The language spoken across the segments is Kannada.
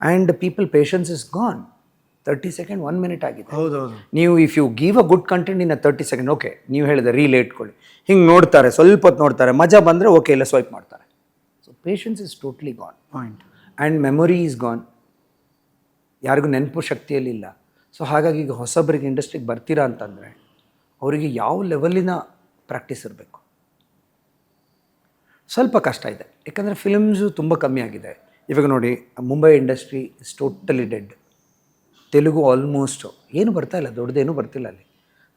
And people patience is gone. 30 second 1 minute ಆಗಿದೆ. ಹೌದೌದು. ನೀವು if you give a good content in 30 second, okay ನೀವು ಹೇಳಿದೆ ರೀಲ್ ಇಟ್ಕೊಳ್ಳಿ, ಹಿಂಗೆ ನೋಡ್ತಾರೆ, ಸ್ವಲ್ಪ ಹೊತ್ತು ನೋಡ್ತಾರೆ, ಮಜಾ ಬಂದರೆ ಓಕೆ ಇಲ್ಲ ಸ್ವೈಪ್ ಮಾಡ್ತಾರೆ. So patience is totally gone. Point. And memory is gone. ಯಾರಿಗೂ ನೆನಪು ಶಕ್ತಿಯಲ್ಲಿಲ್ಲ. ಸೊ ಹಾಗಾಗಿ ಈಗ ಹೊಸಬ್ರಿಗೆ ಇಂಡಸ್ಟ್ರಿಗೆ ಬರ್ತೀರಾ ಅಂತಂದರೆ ಅವರಿಗೆ ಯಾವ ಲೆವೆಲಿನ ಪ್ರಾಕ್ಟೀಸ್ ಇರಬೇಕು. ಸ್ವಲ್ಪ ಕಷ್ಟ ಇದೆ, ಯಾಕಂದರೆ ಫಿಲ್ಮ್ಸು ತುಂಬ ಕಮ್ಮಿ ಆಗಿದೆ. ಇವಾಗ ನೋಡಿ, Mumbai industry is totally dead. Telugu almost ಏನು ಬರ್ತಾಯಿಲ್ಲ, ದೊಡ್ಡದೇನೂ ಬರ್ತಿಲ್ಲ ಅಲ್ಲಿ.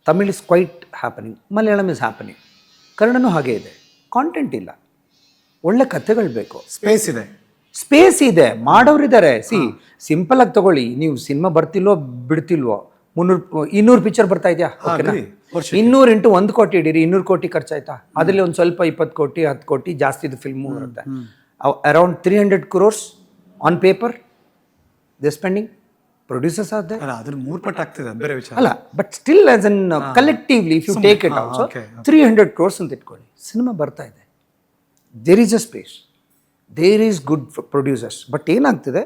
Tamil is quite happening, Malayalam is happening, ಕನ್ನಡನೂ ಹಾಗೇ ಇದೆ. ಕಾಂಟೆಂಟ್ ಇಲ್ಲ, ಒಳ್ಳೆ ಕಥೆಗಳು ಬೇಕು, ಸ್ಪೇಸ್ ಇದೆ, ಮಾಡೋರಿದ್ದಾರೆ. ಸಿಂಪಲಾಗಿ ತೊಗೊಳ್ಳಿ, ನೀವು ಸಿನಿಮಾ ಬರ್ತಿಲ್ವೋ ಬಿಡ್ತಿಲ್ವೋ, 200 ಪಿಕ್ಚರ್ ಬರ್ತಾ ಇದೆಯಾ, ಓಕೆನಾ, 200 ಇಂಟು 1 ಕೋಟಿ ಇಡೀರಿ, 200 ಕೋಟಿ ಖರ್ಚಾಯ್ತಾ, ಅದರಲ್ಲಿ ಒಂದು ಸ್ವಲ್ಪ 20 ಕೋಟಿ 10 ಕೋಟಿ ಜಾಸ್ತಿದು ಫಿಲ್ಮು ಬರುತ್ತೆ. Around 300 crores on paper they spending. Producers ಆದ್ರೆ ಅದ್ರ 3 ಪಟ್ಟು ಆಗ್ತಿದೆ, ಬೇರೆ ವಿಚಾರ ಅಲ್ಲ, but still as an collectively if you take it also 300 crores ಅಂತ ಇಟ್ಕೊಳ್ಳಿ, ಸಿನಿಮಾ ಬರ್ತಾ ಇದೆ. There is a space, there is good producers. But ಏನಾಗ್ತಿದೆ,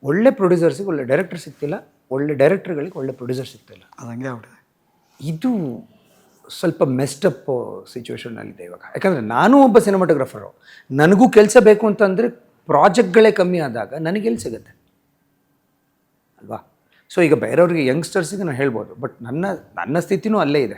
ಒಳ್ಳೆ ಪ್ರೊಡ್ಯೂಸರ್ಸಿಗೆ ಒಳ್ಳೆ ಡೈರೆಕ್ಟರ್ ಸಿಗ್ತಿಲ್ಲ, ಒಳ್ಳೆ ಡೈರೆಕ್ಟರ್ಗಳಿಗೆ ಒಳ್ಳೆ ಪ್ರೊಡ್ಯೂಸರ್ ಸಿಗ್ತಿಲ್ಲ. ಅದಂಗೆ ಆಗ್ಬಿಟ್ಟಿದೆ. ಇದು ಸ್ವಲ್ಪ ಮೆಸ್ಟಪ್ ಸಿಚುವೇಶನ್ನಲ್ಲಿದೆ ಇವಾಗ. ಯಾಕಂದರೆ ನಾನು ಒಬ್ಬ ಸಿನಿಮಾಟೋಗ್ರಫರು, ನನಗೂ ಕೆಲಸ ಬೇಕು ಅಂತಂದರೆ ಪ್ರಾಜೆಕ್ಟ್ಗಳೇ ಕಮ್ಮಿ ಆದಾಗ ನನಗೆಲ್ಲಿ ಸಿಗುತ್ತೆ ಅಲ್ವಾ. ಸೊ ಈಗ ಬೇರೆಯವ್ರಿಗೆ ಯಂಗ್ಸ್ಟರ್ಸಿಗೆ ನಾನು ಹೇಳ್ಬೋದು, ಬಟ್ ನನ್ನ ಸ್ಥಿತಿನೂ ಅಲ್ಲೇ ಇದೆ.